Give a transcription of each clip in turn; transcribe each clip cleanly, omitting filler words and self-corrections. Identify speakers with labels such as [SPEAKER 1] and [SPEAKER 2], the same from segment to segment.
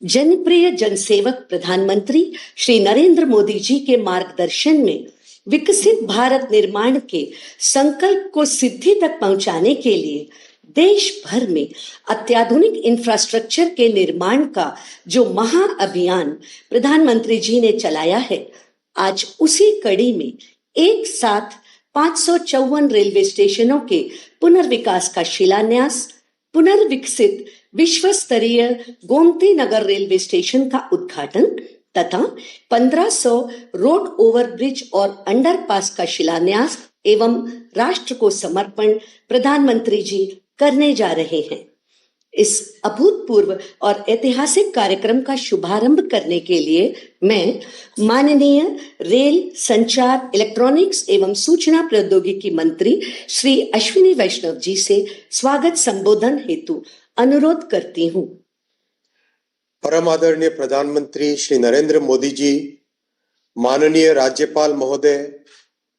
[SPEAKER 1] जनप्रिय जनसेवक प्रधानमंत्री श्री नरेंद्र मोदी जी के मार्गदर्शन में विकसित भारत निर्माण के संकल्प को सिद्धि तक पहुंचाने के लिए देश भर में अत्याधुनिक इंफ्रास्ट्रक्चर के निर्माण का जो महाअभियान प्रधानमंत्री जी ने चलाया है, आज उसी कड़ी में एक साथ 554 रेलवे स्टेशनों के पुनर्विकास का शिलान्यास, पुनर्विकसित विश्व स्तरीय गोमती नगर रेलवे स्टेशन का उद्घाटन तथा 1500 रोड ओवरब्रिज और अंडरपास का शिलान्यास एवं राष्ट्र को समर्पण प्रधानमंत्री जी करने जा रहे हैं। इस अभूतपूर्व और ऐतिहासिक कार्यक्रम का शुभारंभ करने के लिए मैं माननीय रेल, संचार, इलेक्ट्रॉनिक्स एवं सूचना प्रौद्योगिकी मंत्री श्री अश्विनी वैष्णव जी से स्वागत संबोधन हेतु अनुरोध करती हूँ।
[SPEAKER 2] परम आदरणीय प्रधानमंत्री श्री नरेंद्र मोदी जी, माननीय राज्यपाल महोदय,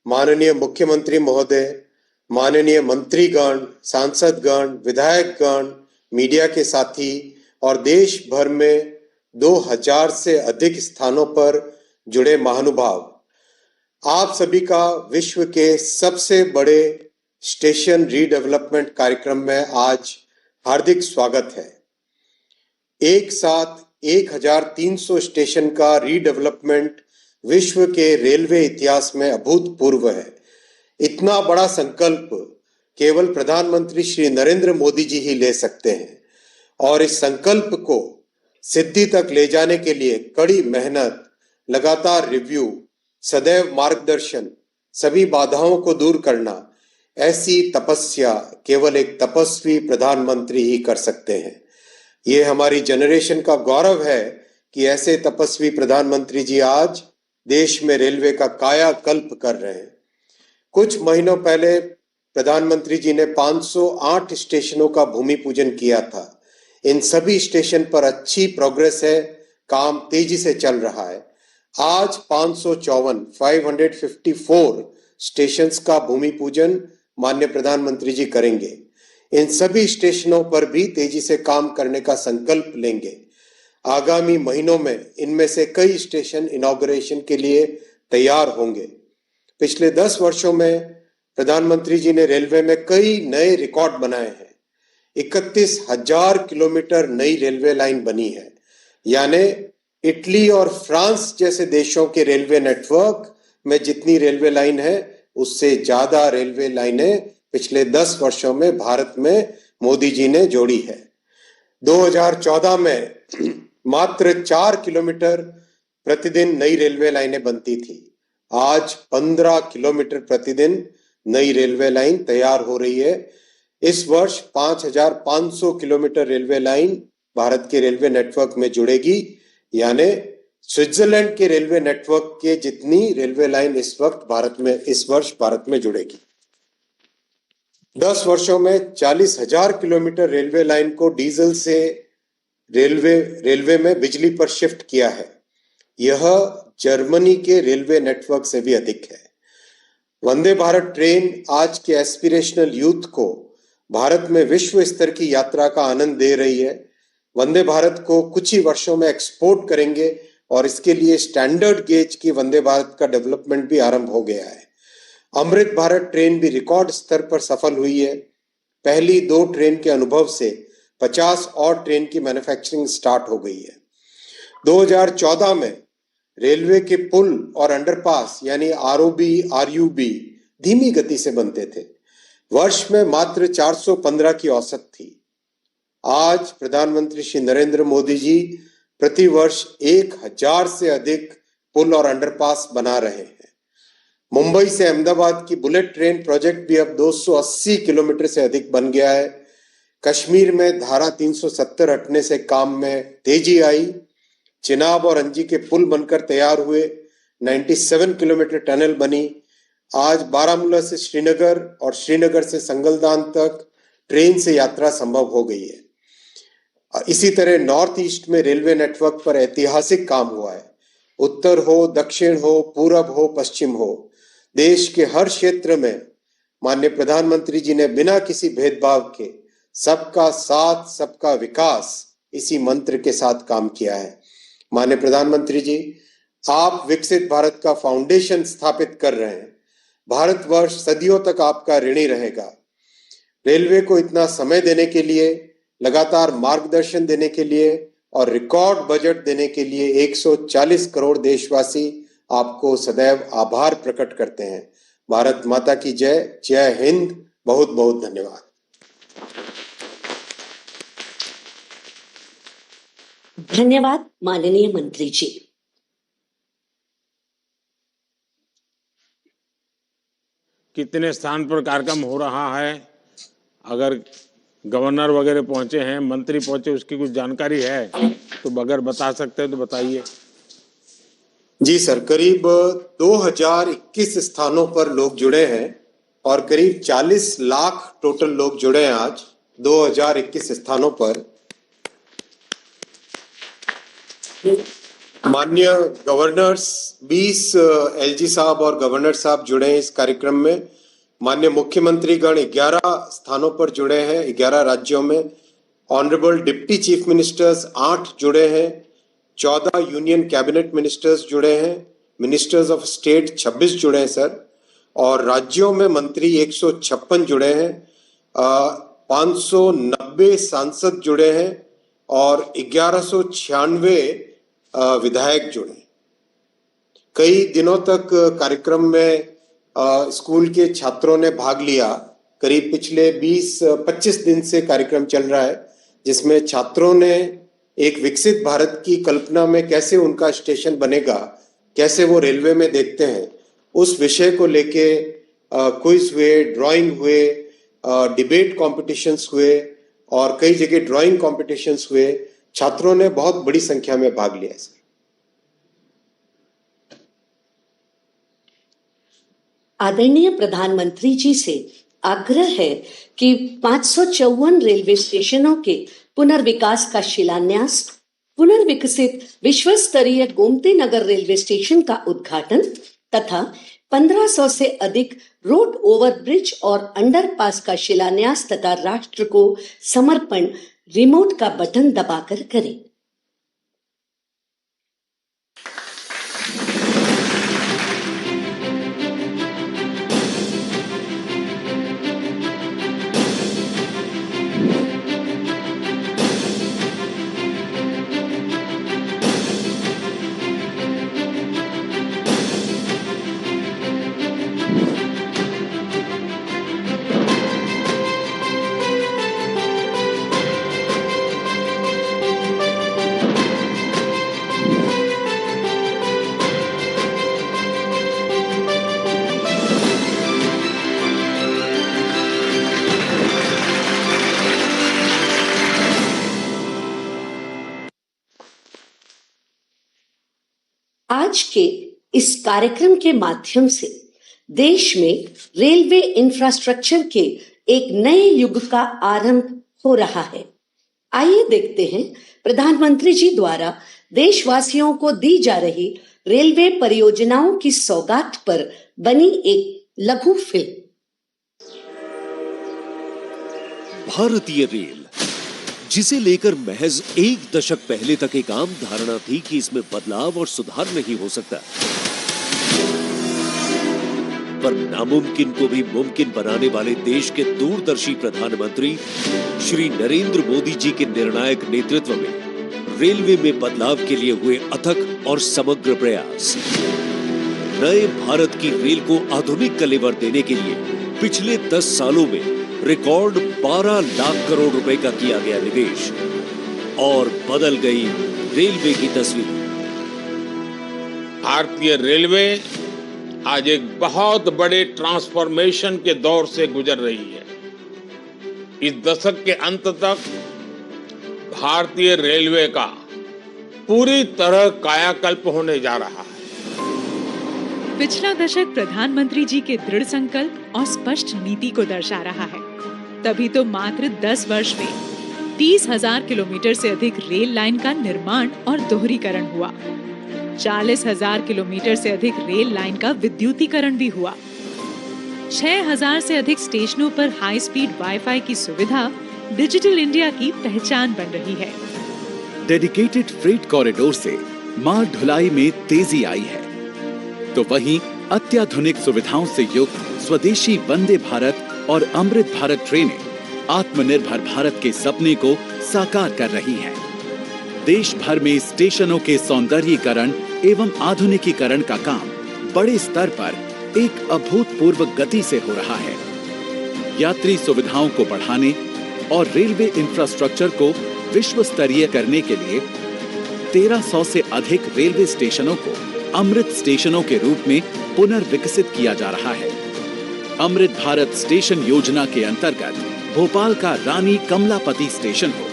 [SPEAKER 2] माननीय मुख्यमंत्री महोदय, माननीय मंत्रीगण, सांसदगण, विधायकगण, मीडिया के साथी और देश भर में 2000 से अधिक स्थानों पर जुड़े महानुभाव, आप सभी का विश्व के सबसे बड़े स्टेशन रीडेवलपमेंट कार्यक्रम में आज हार्दिक स्वागत है। एक साथ 1300 स्टेशन का रीडेवलपमेंट विश्व के रेलवे इतिहास में अभूतपूर्व है। इतना बड़ा संकल्प केवल प्रधानमंत्री श्री नरेंद्र मोदी जी ही ले सकते हैं और इस संकल्प को सिद्धि तक ले जाने के लिए कड़ी मेहनत, लगातार रिव्यू, सदैव मार्गदर्शन, सभी बाधाओं को दूर करना, ऐसी तपस्या केवल एक तपस्वी प्रधानमंत्री ही कर सकते हैं। ये हमारी जनरेशन का गौरव है कि ऐसे तपस्वी प्रधानमंत्री जी आज देश में रेलवे का कायाकल्प कर रहे हैं। कुछ महीनों पहले प्रधानमंत्री जी ने 508 स्टेशनों का भूमि पूजन किया था। इन सभी स्टेशन पर अच्छी प्रोग्रेस है, काम तेजी से चल रहा है। आज 554 स्टेशंस का भूमि पूजन माननीय प्रधानमंत्री जी करेंगे। इन सभी स्टेशनों पर भी तेजी से काम करने का संकल्प लेंगे। आगामी महीनों में इनमें से कई स्टेशन इनॉग्रेशन के लिए तैयार होंगे। पिछले 10 वर्षों में प्रधानमंत्री जी ने रेलवे में कई नए रिकॉर्ड बनाए हैं। 31,000 किलोमीटर नई रेलवे लाइन बनी है, यानी इटली और फ्रांस जैसे देशों के रेलवे नेटवर्क में जितनी रेलवे लाइन है, उससे ज्यादा रेलवे लाइनें पिछले 10 वर्षों में भारत में मोदी जी ने जोड़ी है। 2014 में मात्र 4 किलोमीटर प्रतिदिन नई रेलवे लाइनें बनती थी। आज 15 किलोमीटर प्रतिदिन नई रेलवे लाइन तैयार हो रही है। इस वर्ष 5,500 किलोमीटर रेलवे लाइन भारत के रेलवे नेटवर्क में जुड़ेगी, यानी स्विट्जरलैंड के रेलवे नेटवर्क के जितनी रेलवे लाइन इस वर्ष भारत में जुड़ेगी। 10 वर्षों में 40,000 किलोमीटर रेलवे लाइन को डीजल से रेलवे में बिजली पर शिफ्ट किया है। यह जर्मनी के रेलवे नेटवर्क से भी अधिक है। वंदे भारत ट्रेन आज के एस्पिरेशनल यूथ को भारत में विश्व स्तर की यात्रा का आनंद दे रही है। वंदे भारत को कुछ ही वर्षों में एक्सपोर्ट करेंगे और इसके लिए स्टैंडर्ड गेज की वंदे भारत का डेवलपमेंट भी आरंभ हो गया है। अमृत भारत ट्रेन भी रिकॉर्ड स्तर पर सफल हुई है। पहली 2 ट्रेन के अनुभव से 50 और ट्रेन की मैन्युफैक्चरिंग स्टार्ट हो गई है। 2014 में रेलवे के पुल और अंडरपास यानी आरओबी, आरयूबी धीमी गति से बनते थे। वर्ष में मात्र 415 की औसत थी। आज प्रधानमंत्री श्री नरेंद्र मोदी जी प्रति वर्ष 1000 से अधिक पुल और अंडरपास बना रहे हैं। मुंबई से अहमदाबाद की बुलेट ट्रेन प्रोजेक्ट भी अब 280 किलोमीटर से अधिक बन गया है। कश्मीर में धारा 370 हटने से काम में तेजी आई। चिनाब और अंजी के पुल बनकर तैयार हुए। 97 किलोमीटर टनल बनी। आज बारामूला से श्रीनगर और श्रीनगर से संगलदान तक ट्रेन से यात्रा संभव हो गई है। इसी तरह नॉर्थ ईस्ट में रेलवे नेटवर्क पर ऐतिहासिक काम हुआ है। उत्तर हो, दक्षिण हो, पूरब हो, पश्चिम हो, देश के हर क्षेत्र में माननीय प्रधानमंत्री जी ने बिना किसी भेदभाव के सबका साथ, सबका विकास इसी मंत्र के साथ काम किया है। माननीय प्रधानमंत्री जी, आप विकसित भारत का फाउंडेशन स्थापित कर रहे हैं। भारतवर्ष सदियों तक आपका ऋणी रहेगा। रेलवे को इतना समय देने के लिए, लगातार मार्गदर्शन देने के लिए और रिकॉर्ड बजट देने के लिए 140 करोड़ देशवासी आपको सदैव आभार प्रकट करते हैं। भारत माता की जय। जय हिंद। बहुत बहुत धन्यवाद।
[SPEAKER 1] धन्यवाद माननीय मंत्री जी।
[SPEAKER 3] कितने स्थान पर कार्यक्रम हो रहा है, अगर गवर्नर वगैरह पहुंचे हैं, मंत्री पहुंचे, उसकी कुछ जानकारी है तो अगर बता सकते हैं तो बताइए।
[SPEAKER 2] जी सर, करीब 2021 स्थानों पर लोग जुड़े हैं और करीब 40 लाख टोटल लोग जुड़े हैं आज 2021 स्थानों पर। माननीय गवर्नर्स 20 एलजी साहब और गवर्नर साहब जुड़े हैं इस कार्यक्रम में। माननीय मुख्यमंत्री गण 11 स्थानों पर जुड़े हैं, 11 राज्यों में। ऑनरेबल डिप्टी चीफ मिनिस्टर्स 8 जुड़े हैं, 14 यूनियन कैबिनेट मिनिस्टर्स जुड़े हैं, मिनिस्टर्स ऑफ स्टेट 26 जुड़े हैं सर, और राज्यों में मंत्री 156 जुड़े हैं, 590 सांसद जुड़े हैं और 1196 विधायक जुड़े। कई दिनों तक कार्यक्रम में स्कूल के छात्रों ने भाग लिया। करीब पिछले 20-25 दिन से कार्यक्रम चल रहा है, जिसमें छात्रों ने एक विकसित भारत की कल्पना में कैसे उनका स्टेशन बनेगा, कैसे वो रेलवे में देखते हैं, उस विषय को लेके क्विज हुए, ड्राइंग हुए, डिबेट कॉम्पिटिशन्स हुए और कई जगह ड्राइंग कॉम्पिटिशन्स हुए। छात्रों ने बहुत बड़ी संख्या में भाग लिया सर।
[SPEAKER 1] आदरणीय प्रधानमंत्री जी से आग्रह है कि 554 रेलवे स्टेशनों के पुनर्विकास का शिलान्यास, पुनर्विकसित विश्व स्तरीय गोमती नगर रेलवे स्टेशन का उद्घाटन तथा 1500 से अधिक रोड ओवरब्रिज और अंडरपास का शिलान्यास तथा राष्ट्र को समर्पण रिमोट का बटन दबाकर करें। आज के इस कार्यक्रम के माध्यम से देश में रेलवे इंफ्रास्ट्रक्चर के एक नए युग का आरंभ हो रहा है। आइए देखते हैं प्रधानमंत्री जी द्वारा देशवासियों को दी जा रही रेलवे परियोजनाओं की सौगात पर बनी एक लघु फिल्म।
[SPEAKER 4] भारतीय रेल, जिसे लेकर महज एक दशक पहले तक एक आम धारणा थी कि इसमें बदलाव और सुधार नहीं हो सकता, पर नामुमकिन को भी मुमकिन बनाने वाले देश के दूरदर्शी प्रधानमंत्री श्री नरेंद्र मोदी जी के निर्णायक नेतृत्व में रेलवे में बदलाव के लिए हुए अथक और समग्र प्रयास। नए भारत की रेल को आधुनिक कलेवर देने के लिए पिछले 10 सालों में रिकॉर्ड 12 लाख करोड़ रुपए का किया गया निवेश और बदल गई रेलवे की तस्वीर।
[SPEAKER 3] भारतीय रेलवे आज एक बहुत बड़े ट्रांसफॉर्मेशन के दौर से गुजर रही है। इस दशक के अंत तक भारतीय रेलवे का पूरी तरह कायाकल्प होने जा रहा है।
[SPEAKER 5] पिछला दशक प्रधानमंत्री जी के दृढ़ संकल्प और स्पष्ट नीति को दर्शा रहा है। तभी तो मात्र 10 वर्ष में 30,000 किलोमीटर से अधिक रेल लाइन का निर्माण और दोहरीकरण हुआ। 40,000 किलोमीटर से अधिक रेल लाइन का विद्युतीकरण भी हुआ। 6,000 से अधिक स्टेशनों पर हाई स्पीड वाईफाई की सुविधा डिजिटल इंडिया की पहचान बन रही है।
[SPEAKER 6] डेडिकेटेड फ्रेट कॉरिडोर से माल ढुलाई में तेजी आई है, तो वहीं अत्याधुनिक सुविधाओं से युक्त स्वदेशी वंदे भारत और अमृत भारत ट्रेनें आत्मनिर्भर भारत के सपने को साकार कर रही हैं। देश भर में स्टेशनों के सौंदर्यीकरण एवं आधुनिकीकरण का काम बड़े स्तर पर एक अभूतपूर्व गति से हो रहा है। यात्री सुविधाओं को बढ़ाने और रेलवे इंफ्रास्ट्रक्चर को विश्व स्तरीय करने के लिए 1300 से अधिक रेलवे स्टेशनों को अमृत स्टेशनों के रूप में पुनर्विकसित किया जा रहा है। अमृत भारत स्टेशन योजना के अंतर्गत भोपाल का रानी कमलापति स्टेशन हो,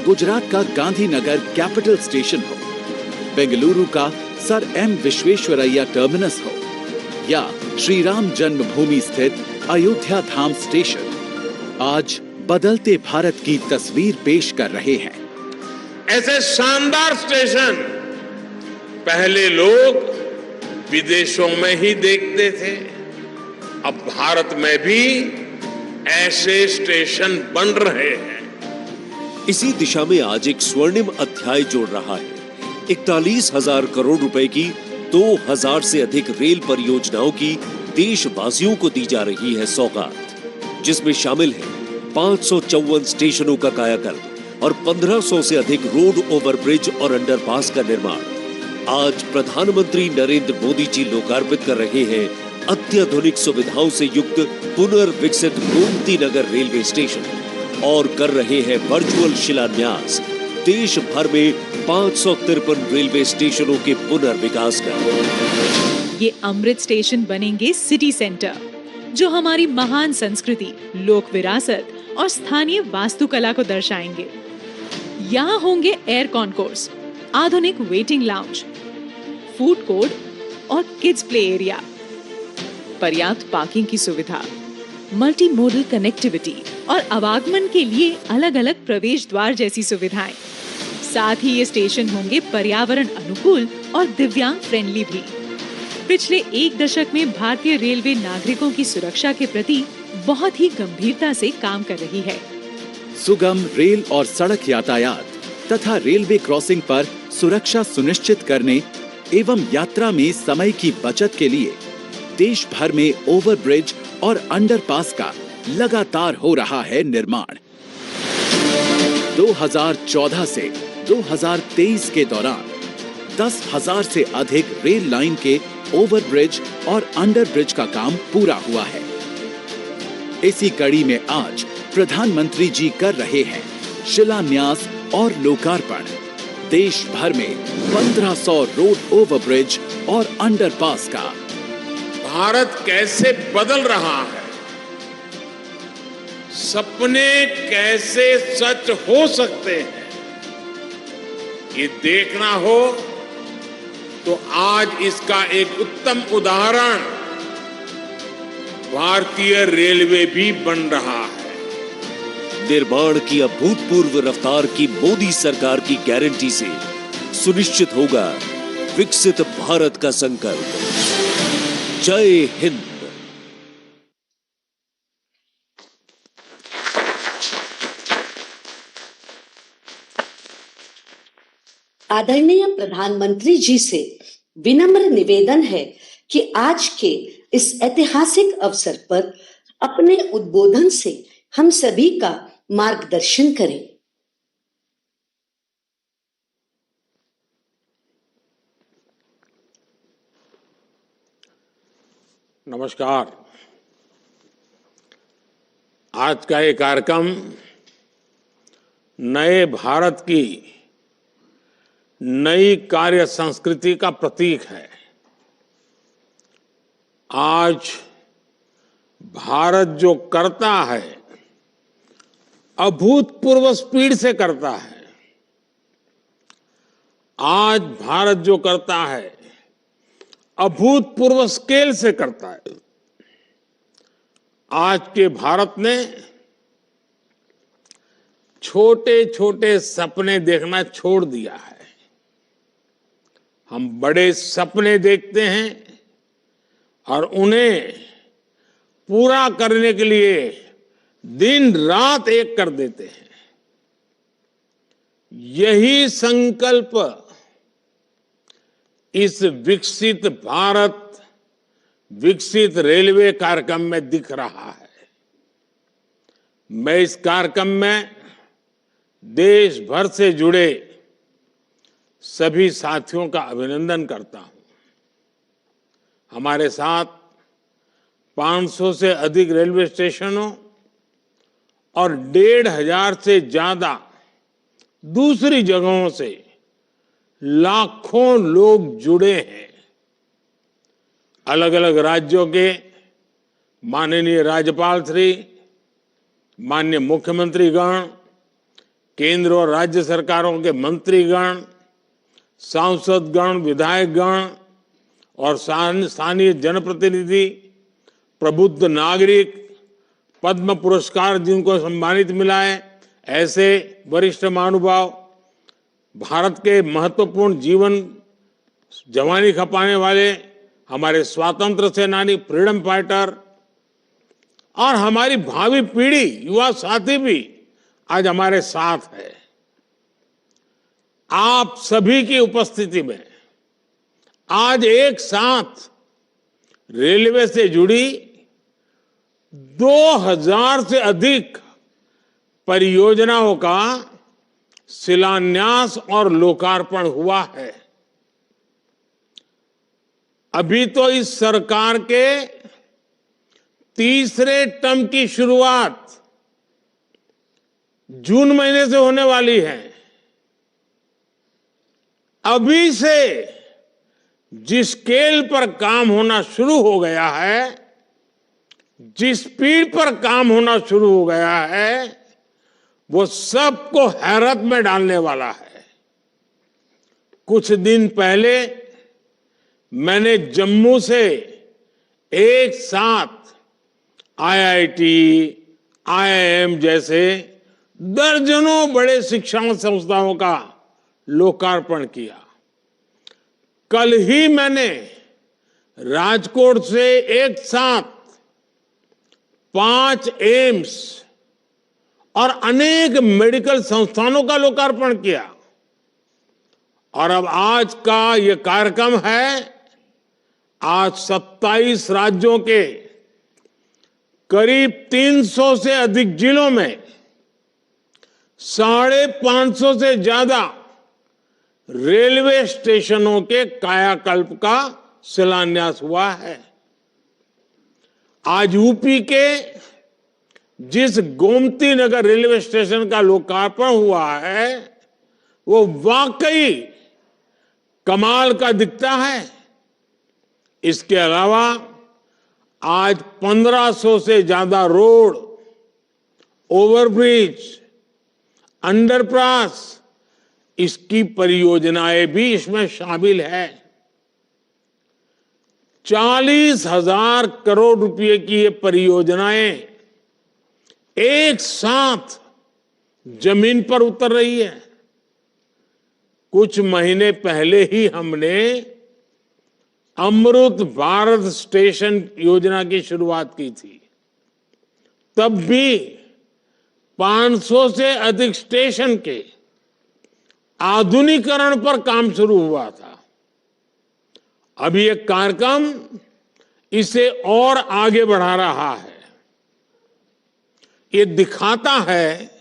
[SPEAKER 6] गुजरात का गांधीनगर कैपिटल स्टेशन हो, बेंगलुरु का सर एम विश्वेश्वरैया टर्मिनस हो या श्री राम जन्मभूमि स्थित अयोध्या धाम स्टेशन आज बदलते भारत की तस्वीर पेश कर रहे हैं।
[SPEAKER 3] ऐसे शानदार स्टेशन पहले लोग विदेशों में ही देखते थे, अब भारत में भी ऐसे स्टेशन बन रहे हैं।
[SPEAKER 4] इसी दिशा में आज एक स्वर्णिम अध्याय जोड़ रहा है 41,000 करोड़ रुपए की 2,000 से अधिक रेल परियोजनाओं की देशवासियों को दी जा रही है सौगात, जिसमें शामिल है 554 स्टेशनों का कायाकल्प और 1500 से अधिक रोड ओवरब्रिज और अंडरपास का निर्माण। आज प्रधानमंत्री नरेंद्र मोदी जी लोकार्पित कर रहे हैं अत्याधुनिक सुविधाओं से युक्त पुनर्विकसित गोमती नगर रेलवे स्टेशन और कर रहे हैं वर्चुअल शिलान्यास देश भर में 553 रेलवे स्टेशनों के पुनर्विकास का।
[SPEAKER 5] ये अमृत स्टेशन बनेंगे सिटी सेंटर, जो हमारी महान संस्कृति, लोक विरासत और स्थानीय वास्तुकला को दर्शाएंगे। यहाँ होंगे एयर कॉन्कोर्स, आधुनिक वेटिंग लाउंज, फूड कोर्ट और किड्स प्ले एरिया, पर्याप्त पार्किंग की सुविधा, मल्टी मोडल कनेक्टिविटी और आवागमन के लिए अलग अलग प्रवेश द्वार जैसी सुविधाएं। साथ ही ये स्टेशन होंगे पर्यावरण अनुकूल और दिव्यांग फ्रेंडली भी। पिछले एक दशक में भारतीय रेलवे नागरिकों की सुरक्षा के प्रति बहुत ही गंभीरता से काम कर रही है।
[SPEAKER 6] सुगम रेल और सड़क यातायात तथा रेलवे क्रॉसिंग पर सुरक्षा सुनिश्चित करने एवं यात्रा में समय की बचत के लिए देश भर में ओवरब्रिज और अंडरपास का लगातार हो रहा है निर्माण। 2014 से 2023 के दौरान 10,000 से अधिक रेल लाइन के ओवरब्रिज और अंडरब्रिज का काम पूरा हुआ है। इसी कड़ी में आज प्रधानमंत्री जी कर रहे हैं शिलान्यास और लोकार्पण देश भर में 1500 रोड ओवरब्रिज और अंडरपास का।
[SPEAKER 3] भारत कैसे बदल रहा है, सपने कैसे सच हो सकते हैं, ये देखना हो तो आज इसका एक उत्तम उदाहरण भारतीय रेलवे भी बन रहा है।
[SPEAKER 4] निर्माण की अभूतपूर्व रफ्तार की मोदी सरकार की गारंटी से सुनिश्चित होगा विकसित भारत का संकल्प। जय हिंद।
[SPEAKER 1] आदरणीय प्रधानमंत्री जी से विनम्र निवेदन है कि आज के इस ऐतिहासिक अवसर पर अपने उद्बोधन से हम सभी का मार्गदर्शन करें।
[SPEAKER 3] नमस्कार। आज का ये कार्यक्रम नए भारत की नई कार्य संस्कृति का प्रतीक है। आज भारत जो करता है अभूतपूर्व स्पीड से करता है। आज भारत जो करता है अभूतपूर्व स्केल से करता है। आज के भारत ने छोटे छोटे सपने देखना छोड़ दिया है। हम बड़े सपने देखते हैं और उन्हें पूरा करने के लिए दिन रात एक कर देते हैं। यही संकल्प इस विकसित भारत विकसित रेलवे कार्यक्रम में दिख रहा है। मैं इस कार्यक्रम में देश भर से जुड़े सभी साथियों का अभिनंदन करता हूं। हमारे साथ 500 से अधिक रेलवे स्टेशनों और 1,500 से ज्यादा दूसरी जगहों से लाखों लोग जुड़े हैं। अलग अलग राज्यों के माननीय राज्यपाल श्री, माननीय मुख्यमंत्रीगण, केंद्र और राज्य सरकारों के मंत्रीगण, सांसदगण, विधायकगण और स्थानीय जनप्रतिनिधि, प्रबुद्ध नागरिक, पद्म पुरस्कार जिनको सम्मानित मिला है, ऐसे वरिष्ठ महानुभाव, भारत के महत्वपूर्ण जीवन जवानी खपाने वाले हमारे स्वतंत्र सेनानी, फ्रीडम फाइटर और हमारी भावी पीढ़ी, युवा साथी भी आज हमारे साथ है। आप सभी की उपस्थिति में आज एक साथ रेलवे से जुड़ी 2000 से अधिक परियोजनाओं का शिलान्यास और लोकार्पण हुआ है। अभी तो इस सरकार के तीसरे टर्म की शुरुआत जून महीने से होने वाली है। अभी से जिस स्केल पर काम होना शुरू हो गया है, जिस स्पीड पर काम होना शुरू हो गया है, वो सबको हैरत में डालने वाला है। कुछ दिन पहले मैंने जम्मू से एक साथ आईआईटी, आईआईएम जैसे दर्जनों बड़े शिक्षा संस्थाओं का लोकार्पण किया। कल ही मैंने राजकोट से एक साथ 5 एम्स और अनेक मेडिकल संस्थानों का लोकार्पण किया। और अब आज का ये कार्यक्रम है, आज 27 राज्यों के करीब 300 से अधिक जिलों में 550 से ज्यादा रेलवे स्टेशनों के कायाकल्प का शिलान्यास हुआ है। आज यूपी के जिस गोमती नगर रेलवे स्टेशन का लोकार्पण हुआ है, वो वाकई कमाल का दिखता है। इसके अलावा आज 1500 से ज्यादा रोड, ओवरब्रिज, अंडरपास, इसकी परियोजनाएं भी इसमें शामिल है। 40,000 करोड़ रुपए की ये परियोजनाएं एक साथ जमीन पर उतर रही है। कुछ महीने पहले ही हमने अमृत भारत स्टेशन योजना की शुरुआत की थी। तब भी 500 से अधिक स्टेशन के आधुनिकीकरण पर काम शुरू हुआ था। अभी एक कार्यक्रम इसे और आगे बढ़ा रहा है। ये दिखाता है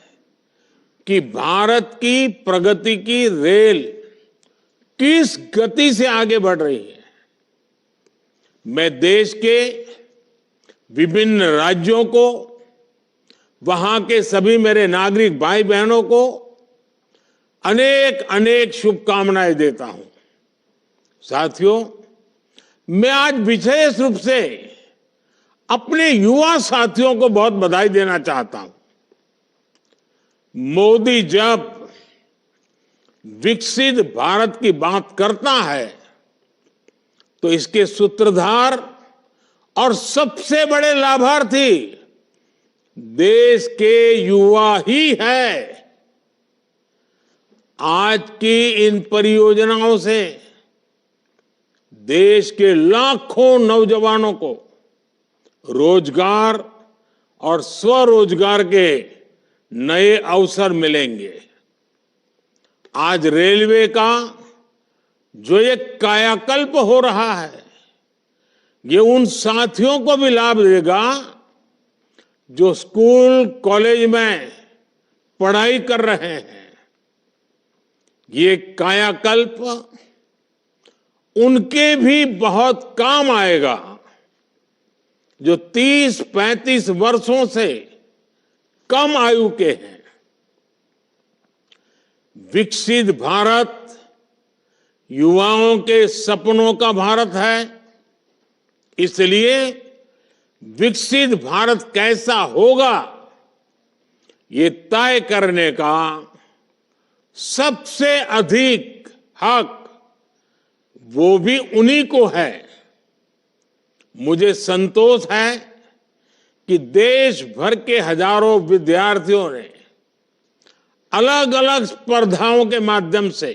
[SPEAKER 3] कि भारत की प्रगति की रेल किस गति से आगे बढ़ रही है। मैं देश के विभिन्न राज्यों को, वहां के सभी मेरे नागरिक भाई बहनों को अनेक अनेक शुभकामनाएं देता हूं। साथियों, मैं आज विशेष रूप से अपने युवा साथियों को बहुत बधाई देना चाहता हूं। मोदी जब विकसित भारत की बात करता है तो इसके सूत्रधार और सबसे बड़े लाभार्थी देश के युवा ही है। आज की इन परियोजनाओं से देश के लाखों नौजवानों को रोजगार और स्वरोजगार के नए अवसर मिलेंगे। आज रेलवे का जो ये कायाकल्प हो रहा है, ये उन साथियों को भी लाभ देगा जो स्कूल कॉलेज में पढ़ाई कर रहे हैं। ये कायाकल्प उनके भी बहुत काम आएगा जो 30-35 वर्षों से कम आयु के हैं। विकसित भारत युवाओं के सपनों का भारत है, इसलिए विकसित भारत कैसा होगा ये तय करने का सबसे अधिक हक वो भी उन्हीं को है। मुझे संतोष है कि देश भर के हजारों विद्यार्थियों ने अलग अलग स्पर्धाओं के माध्यम से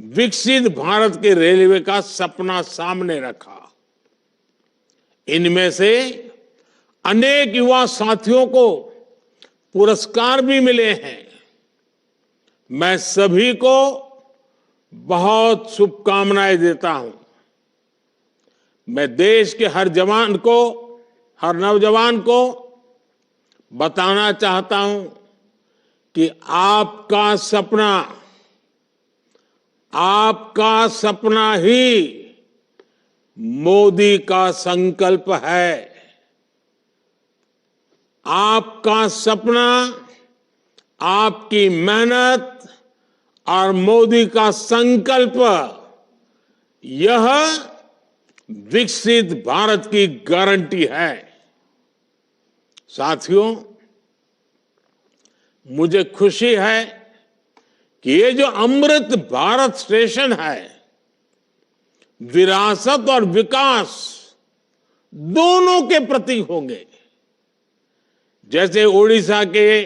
[SPEAKER 3] विकसित भारत के रेलवे का सपना सामने रखा। इनमें से अनेक युवा साथियों को पुरस्कार भी मिले हैं। मैं सभी को बहुत शुभकामनाएं देता हूं। मैं देश के हर जवान को, हर नौजवान को बताना चाहता हूं कि आपका सपना ही मोदी का संकल्प है। आपका सपना, आपकी मेहनत और मोदी का संकल्प, यह विकसित भारत की गारंटी है। साथियों, मुझे खुशी है कि ये जो अमृत भारत स्टेशन है, विरासत और विकास दोनों के प्रतीक होंगे। जैसे ओडिशा के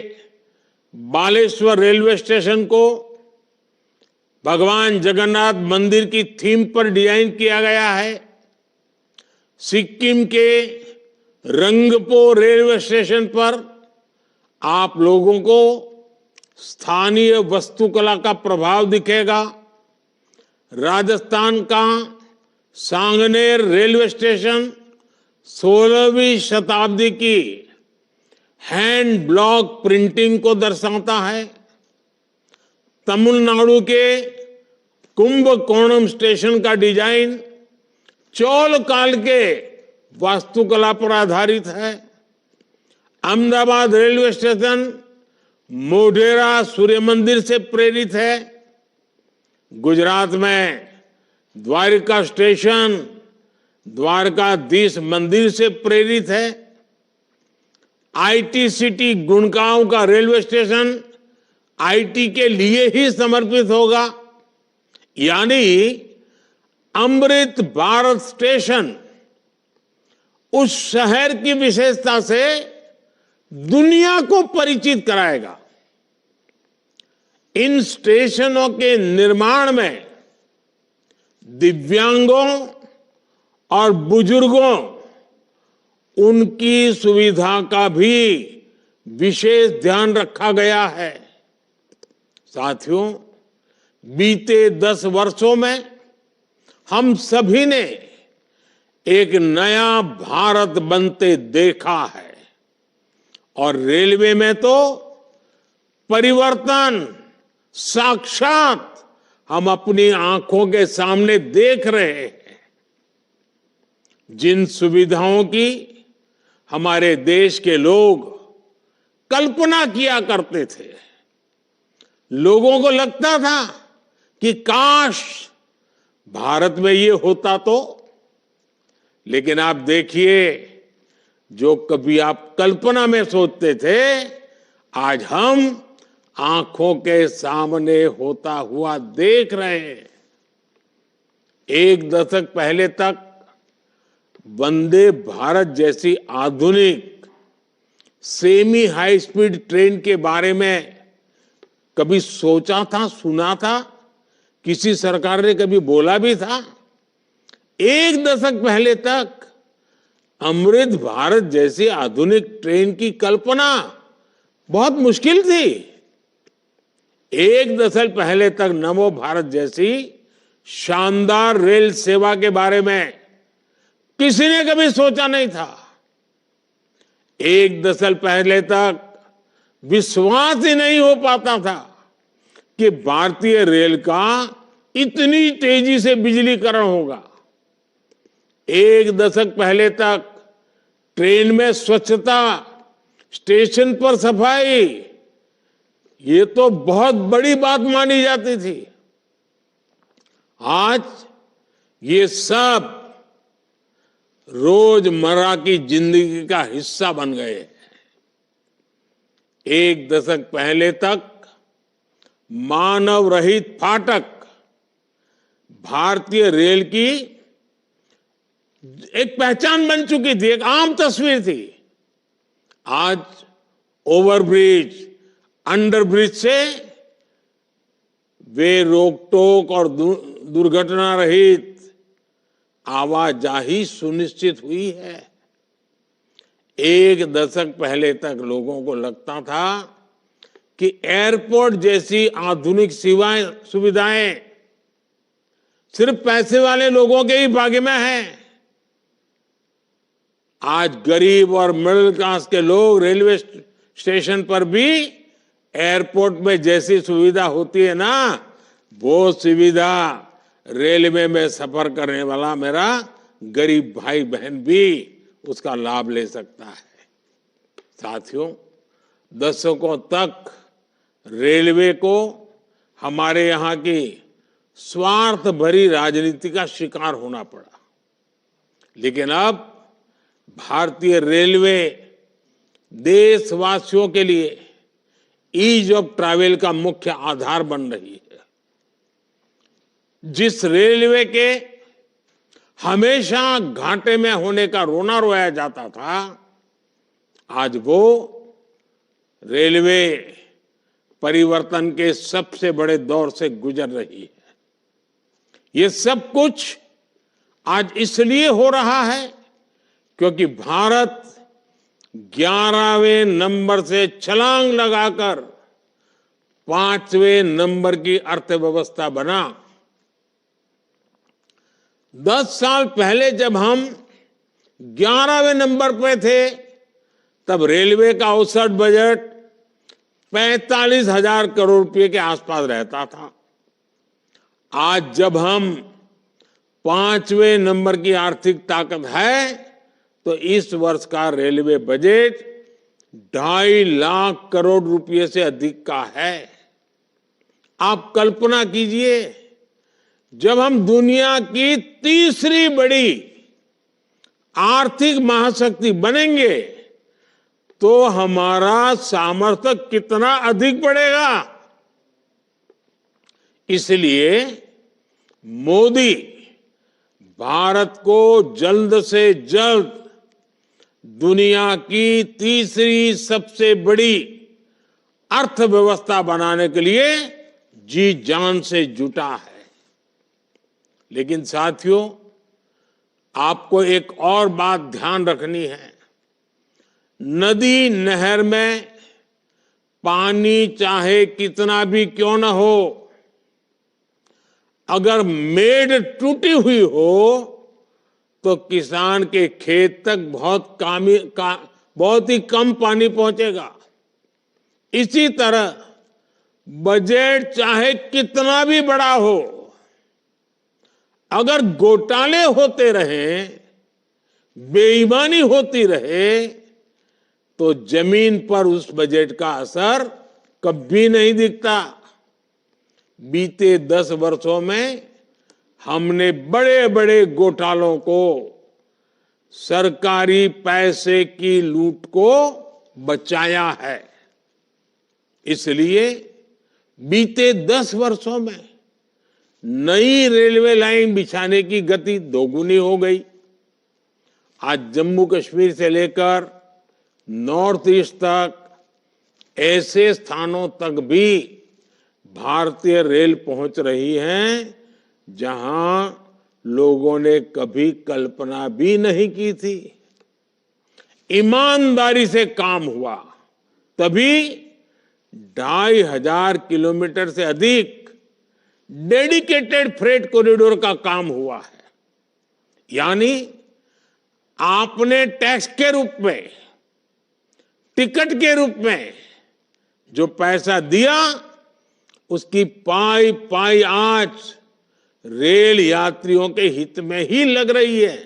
[SPEAKER 3] बालेश्वर रेलवे स्टेशन को भगवान जगन्नाथ मंदिर की थीम पर डिजाइन किया गया है, सिक्किम के रंगपो रेलवे स्टेशन पर आप लोगों को स्थानीय वास्तुकला का प्रभाव दिखेगा। राजस्थान का सांगनेर रेलवे स्टेशन 16वीं शताब्दी की हैंड ब्लॉक प्रिंटिंग को दर्शाता है। तमिलनाडु के कुंभकोणम स्टेशन का डिजाइन चोल काल के वास्तुकला पर आधारित है। अहमदाबाद रेलवे स्टेशन मोढेरा सूर्य मंदिर से प्रेरित है। गुजरात में द्वारका स्टेशन द्वारकाधीश मंदिर से प्रेरित है। आईटी सिटी गुड़गांव का रेलवे स्टेशन आईटी के लिए ही समर्पित होगा। यानी अमृत भारत स्टेशन उस शहर की विशेषता से दुनिया को परिचित कराएगा। इन स्टेशनों के निर्माण में दिव्यांगों और बुजुर्गों, उनकी सुविधा का भी विशेष ध्यान रखा गया है। साथियों, बीते 10 वर्षों में हम सभी ने एक नया भारत बनते देखा है और रेलवे में तो परिवर्तन साक्षात हम अपनी आंखों के सामने देख रहे हैं। जिन सुविधाओं की हमारे देश के लोग कल्पना किया करते थे, लोगों को लगता था कि काश भारत में ये होता तो, लेकिन आप देखिए, जो कभी आप कल्पना में सोचते थे, आज हम आंखों के सामने होता हुआ देख रहे हैं। एक दशक पहले तक वंदे भारत जैसी आधुनिक सेमी हाई स्पीड ट्रेन के बारे में कभी सोचा था, सुना था? किसी सरकार ने कभी बोला भी था? एक दशक पहले तक अमृत भारत जैसी आधुनिक ट्रेन की कल्पना बहुत मुश्किल थी। एक दशक पहले तक नमो भारत जैसी शानदार रेल सेवा के बारे में किसी ने कभी सोचा नहीं था। एक दशक पहले तक विश्वास ही नहीं हो पाता था कि भारतीय रेल का इतनी तेजी से बिजलीकरण होगा। एक दशक पहले तक ट्रेन में स्वच्छता, स्टेशन पर सफाई, ये तो बहुत बड़ी बात मानी जाती थी। आज ये सब रोजमर्रा की जिंदगी का हिस्सा बन गए हैं। एक दशक पहले तक मानव रहित फाटक भारतीय रेल की एक पहचान बन चुकी थी, एक आम तस्वीर थी। आज ओवरब्रिज, अंडरब्रिज से वे रोक टोक और दुर्घटना रहित आवाजाही सुनिश्चित हुई है। एक दशक पहले तक लोगों को लगता था कि एयरपोर्ट जैसी आधुनिक सुविधाएं सिर्फ पैसे वाले लोगों के ही भाग्य में है। आज गरीब और मिडिल क्लास के लोग रेलवे स्टेशन पर भी एयरपोर्ट में जैसी सुविधा होती है ना, वो सुविधा रेलवे में सफर करने वाला मेरा गरीब भाई बहन भी उसका लाभ ले सकता है। साथियों, दशकों तक रेलवे को हमारे यहाँ की स्वार्थ भरी राजनीति का शिकार होना पड़ा, लेकिन अब भारतीय रेलवे देशवासियों के लिए ईज ऑफ ट्रैवल का मुख्य आधार बन रही है। जिस रेलवे के हमेशा घाटे में होने का रोना रोया जाता था, आज वो रेलवे परिवर्तन के सबसे बड़े दौर से गुजर रही है। ये सब कुछ आज इसलिए हो रहा है क्योंकि भारत 11वें नंबर से छलांग लगाकर 5वें नंबर की अर्थव्यवस्था बना। 10 साल पहले जब हम 11वें नंबर पे थे, तब रेलवे का औसत बजट 45,000 करोड़ रुपए के आसपास रहता था। आज जब हम 5वें नंबर की आर्थिक ताकत है, तो इस वर्ष का रेलवे बजट 2.5 लाख करोड़ रुपए से अधिक का है। आप कल्पना कीजिए, जब हम दुनिया की तीसरी बड़ी आर्थिक महाशक्ति बनेंगे तो हमारा सामर्थ्य कितना अधिक बढ़ेगा। इसलिए मोदी भारत को जल्द से जल्द दुनिया की तीसरी सबसे बड़ी अर्थव्यवस्था बनाने के लिए जी जान से जुटा है। लेकिन साथियों, आपको एक और बात ध्यान रखनी है। नदी नहर में पानी चाहे कितना भी क्यों न हो, अगर मेड़ टूटी हुई हो तो किसान के खेत तक बहुत ही कम पानी पहुंचेगा। इसी तरह बजट चाहे कितना भी बड़ा हो, अगर घोटाले होते रहे, बेईमानी होती रहे, तो जमीन पर उस बजट का असर कभी नहीं दिखता। बीते 10 वर्षों में हमने बड़े बड़े घोटालों को, सरकारी पैसे की लूट को बचाया है। इसलिए बीते 10 वर्षों में नई रेलवे लाइन बिछाने की गति दोगुनी हो गई। आज जम्मू कश्मीर से लेकर नॉर्थ ईस्ट तक ऐसे स्थानों तक भी भारतीय रेल पहुंच रही है जहां लोगों ने कभी कल्पना भी नहीं की थी। ईमानदारी से काम हुआ, तभी 2,500 किलोमीटर से अधिक डेडिकेटेड फ्रेट कॉरिडोर का काम हुआ है। यानी आपने टैक्स के रूप में, टिकट के रूप में जो पैसा दिया, उसकी पाई पाई आज रेल यात्रियों के हित में ही लग रही है।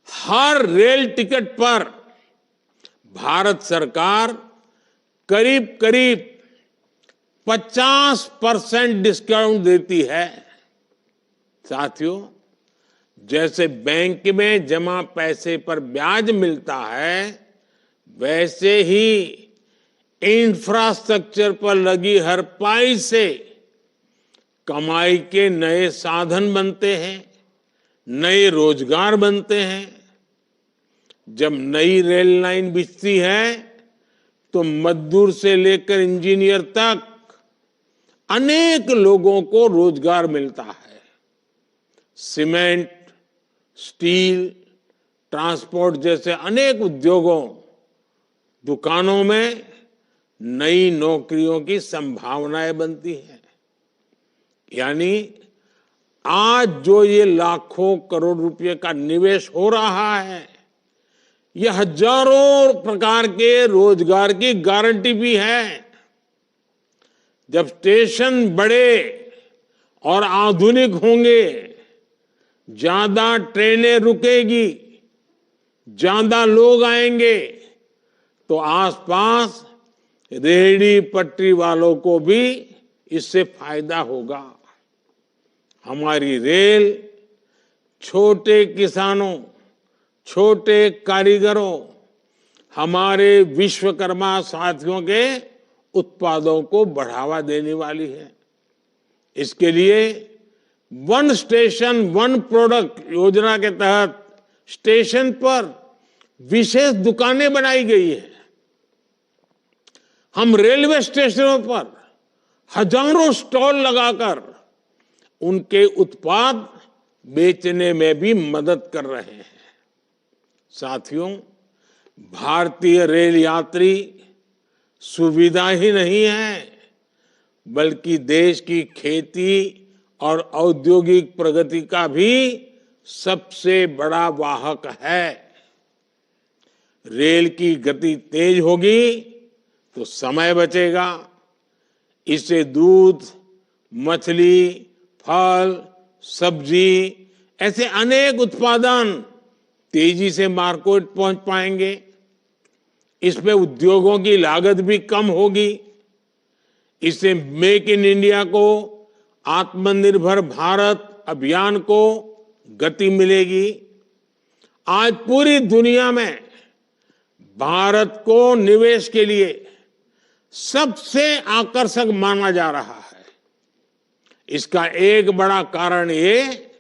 [SPEAKER 3] हर रेल टिकट पर भारत सरकार करीब करीब 50% डिस्काउंट देती है। साथियों, जैसे बैंक में जमा पैसे पर ब्याज मिलता है, वैसे ही इंफ्रास्ट्रक्चर पर लगी हर पाई से कमाई के नए साधन बनते हैं, नए रोजगार बनते हैं। जब नई रेल लाइन बिछती है तो मजदूर से लेकर इंजीनियर तक अनेक लोगों को रोजगार मिलता है। सीमेंट, स्टील, ट्रांसपोर्ट जैसे अनेक उद्योगों, दुकानों में नई नौकरियों की संभावनाएं बनती हैं। यानी आज जो ये लाखों करोड़ रुपए का निवेश हो रहा है, ये हजारों प्रकार के रोजगार की गारंटी भी है। जब स्टेशन बड़े और आधुनिक होंगे, ज्यादा ट्रेनें रुकेगी, ज्यादा लोग आएंगे, तो आसपास रेहड़ी पटरी वालों को भी इससे फायदा होगा। हमारी रेल छोटे किसानों, छोटे कारीगरों, हमारे विश्वकर्मा साथियों के उत्पादों को बढ़ावा देने वाली है। इसके लिए वन स्टेशन वन प्रोडक्ट योजना के तहत स्टेशन पर विशेष दुकानें बनाई गई है। हम रेलवे स्टेशनों पर हजारों स्टॉल लगाकर उनके उत्पाद बेचने में भी मदद कर रहे हैं। साथियों, भारतीय रेल यात्री सुविधा ही नहीं है, बल्कि देश की खेती और औद्योगिक प्रगति का भी सबसे बड़ा वाहक है। रेल की गति तेज होगी तो समय बचेगा। इससे दूध, मछली, फल, सब्जी ऐसे अनेक उत्पादन तेजी से मार्केट पहुंच पाएंगे। इसमें उद्योगों की लागत भी कम होगी। इससे मेक इन इंडिया को, आत्मनिर्भर भारत अभियान को गति मिलेगी। आज पूरी दुनिया में भारत को निवेश के लिए सबसे आकर्षक माना जा रहा है। इसका एक बड़ा कारण ये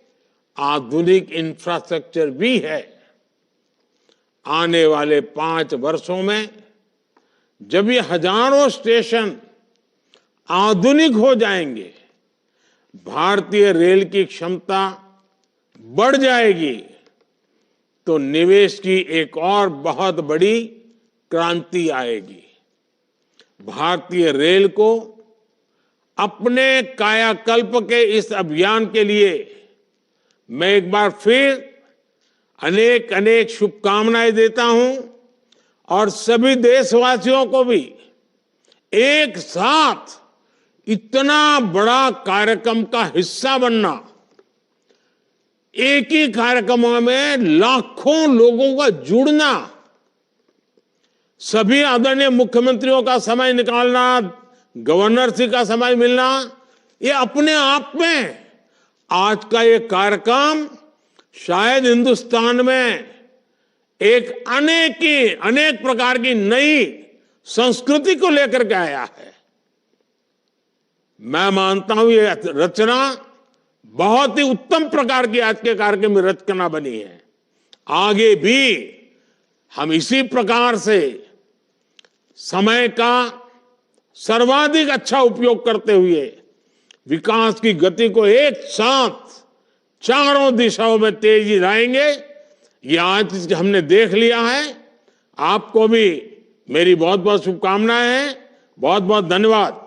[SPEAKER 3] आधुनिक इंफ्रास्ट्रक्चर भी है। आने वाले 5 वर्षों में जब ये हजारों स्टेशन आधुनिक हो जाएंगे, भारतीय रेल की क्षमता बढ़ जाएगी, तो निवेश की एक और बहुत बड़ी क्रांति आएगी। भारतीय रेल को अपने कायाकल्प के इस अभियान के लिए मैं एक बार फिर अनेक अनेक शुभकामनाएं देता हूं और सभी देशवासियों को भी एक साथ इतना बड़ा कार्यक्रम का हिस्सा बनना, एक ही कार्यक्रम में लाखों लोगों का जुड़ना, सभी आदरणीय मुख्यमंत्रियों का समय निकालना, गवर्नर जी का समय मिलना, ये अपने आप में आज का ये कार्यक्रम शायद हिंदुस्तान में एक अनेक प्रकार की नई संस्कृति को लेकर के आया है। मैं मानता हूं ये रचना बहुत ही उत्तम प्रकार की आज के कार्यक्रम में रचना बनी है। आगे भी हम इसी प्रकार से समय का सर्वाधिक अच्छा उपयोग करते हुए विकास की गति को एक साथ चारों दिशाओं में तेजी लाएंगे। ये आज हमने देख लिया है। आपको भी मेरी बहुत बहुत शुभकामनाएं हैं, बहुत बहुत धन्यवाद।